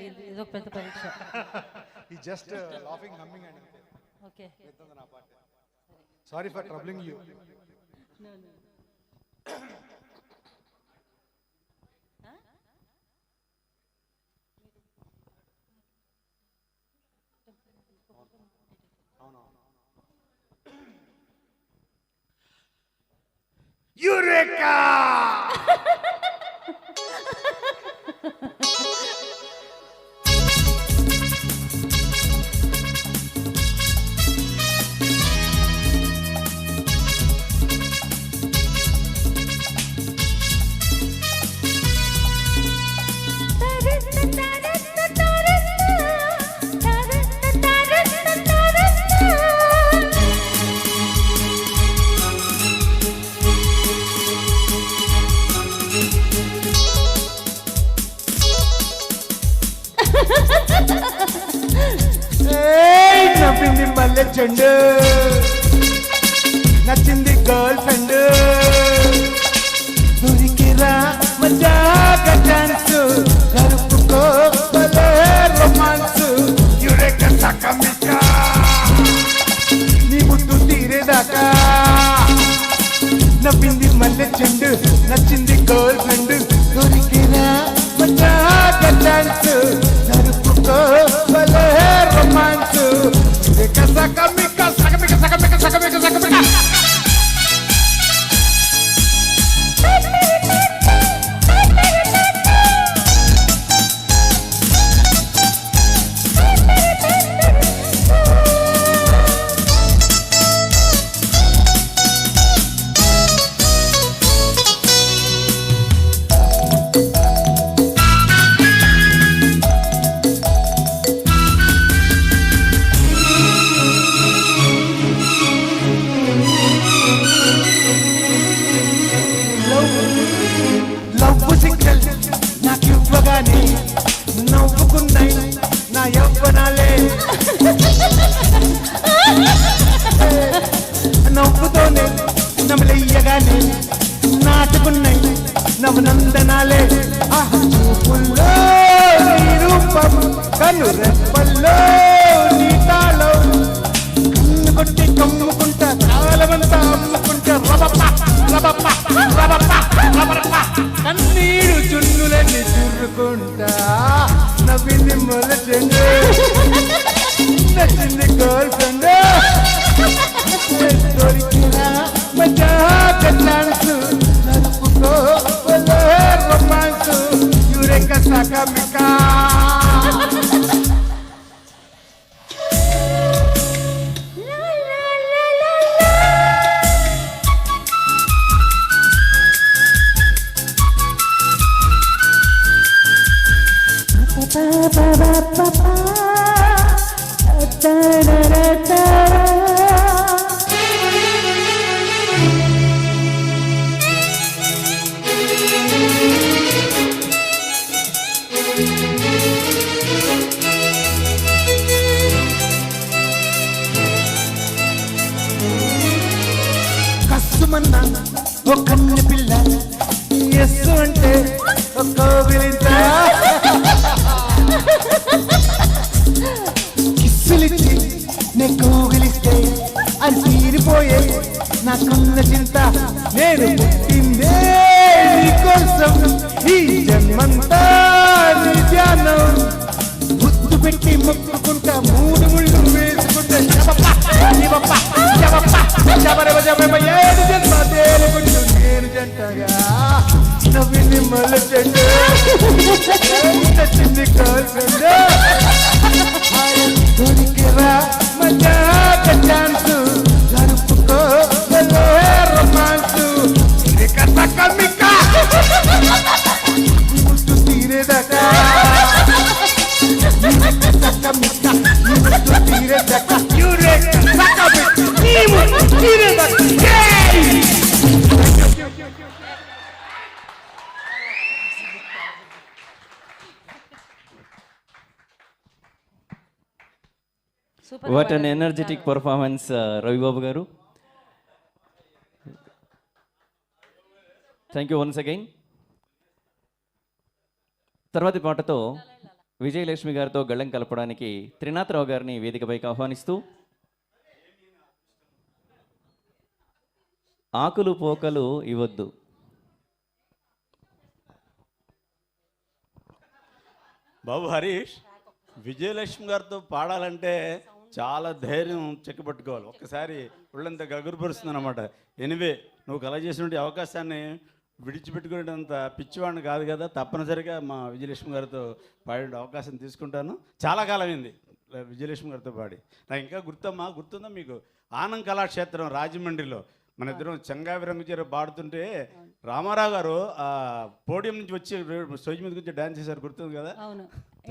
లేదండి, ఇది ఒక పెద్ద పరీక్ష. ఈ జస్ట్ లాఫింగ్ హమ్మింగ్ అండి. Okay, sorry for troubling you. Eureka! నవ్వింది మల్లె చెండు, నచ్చింది గర్ల్ ఫ్రెండ్, దొరికిరా మజాగా ఛాన్స్, జరుపుకో భలే రొమాన్స్. యురేకా సకమికా నీ ముద్దు తీరేదాకా. నవ్వింది మల్లె చెండు, నచ్చింది గర్ల్ ఫ్రెండ్, దొరికిరా మజాగా ఛాన్స్, జరుపుకో భలే రొమాన్స్. యురేకా సకమికా సకమికా సకమికా సకమికా సకమికా. లవ్వు సిగ్నల్ నాకు ఇవ్వగానే నవ్వుకున్నాయి నా యవ్వనాలే. నవ్వుతోనే నమలయ్యగానే నాటుకున్నాయి నవనందనాలే. చూపుల్లో నీ రూపం, కను రెప్పల్లో నీ తాళం, కన్ను కొట్టి కమ్ముకుంటా కాలమంతా అమ్ముకుంటా. రబప్ప రబప్ప రబప్ప రబప్ప కన్నీరు చున్నులన్నీ చురుకుంటా. నవ్వింది మొల చెండు, నచ్చింది గర్ల్ ఫ్రెండ్, దొరికినా మజాగా ఛాన్స్, జరుపుకో భలే రొమాన్స్. యురేకా సకమికా. కస్సుమన్నా ఓ కన్నె పిల్ల, ఎస్సు అంటే ఒక కోవిలింత. కిస్సులిచ్చి నే కోగిలిస్తే అది తీరిపోయే నాకున్న చింత. నేను పుట్టిందే నీకోసం, ఈ జన్మంతా నీ ధ్యానం. గుర్తు పెట్టి మొక్కుకుంటా, మూడు ముళ్ళు వేసుకుంటా. ఏడు జన్మ తేలుకుంటూ నేను జంటగా. నవ్వింది మల్ల చెండు, నచ్చింది గర్ల్ ఫ్రెండ్, దొరికిరా మజాగా ఛాన్స్, జరుపుకో భలే రొమాన్స్. యురేకా సకమికా ముద్దు తీరేదాకా. యురేకా సకమికా ముద్దు తీరేదాకా. యురేకా సకమికా నీ ముద్దు తీరేదాకా. What an energetic performance Ravibabu గారు. Thank you once again. తర్వాతి పాటతో విజయలక్ష్మి గారితో గళ్ళం కలపడానికి త్రినాథరావు గారిని వేదికపైకి ఆహ్వానిస్తూ ఆకులు పోకలు ఇవ్వద్దు. బాబు హరీష్, విజయలక్ష్మి గారితో పాడాలంటే చాలా ధైర్యం చెక్కబట్టుకోవాలి. ఒక్కసారి ఒళ్ళంతా గగురుపరుస్తుంది అనమాట. ఎనివే, నువ్వు కల చేసినటువంటి అవకాశాన్ని విడిచిపెట్టుకునేటంత పిచ్చివాడిని కాదు కదా, తప్పనిసరిగా మా విజయలక్ష్మి గారితో పాడే అవకాశం తీసుకుంటాను. చాలా కాలమైంది విజయలక్ష్మి గారితో పాడి. నాకు ఇంకా గుర్తుందా మీకు? ఆనంద్ కళాక్షేత్రం రాజమండ్రిలో మన ఇద్దరం చంగావి రంగుచీర పాడుతుంటే రామారావు గారు ఆ పోడియం నుంచి వచ్చి స్టేజ్ మీదకి వచ్చి డాన్స్ చేశారు, గుర్తుంది కదా? అవును,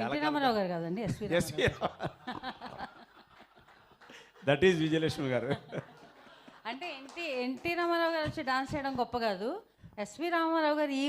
ఎన్టీ రామారావు గారు కాదండి, ఎస్వి దట్ ఈజ్ విజయలక్ష్మి గారు. అంటే ఎన్టీ రామారావు గారు వచ్చి డాన్స్ చేయడం గొప్ప కాదు, ఎస్వి రామారావు గారు ఈ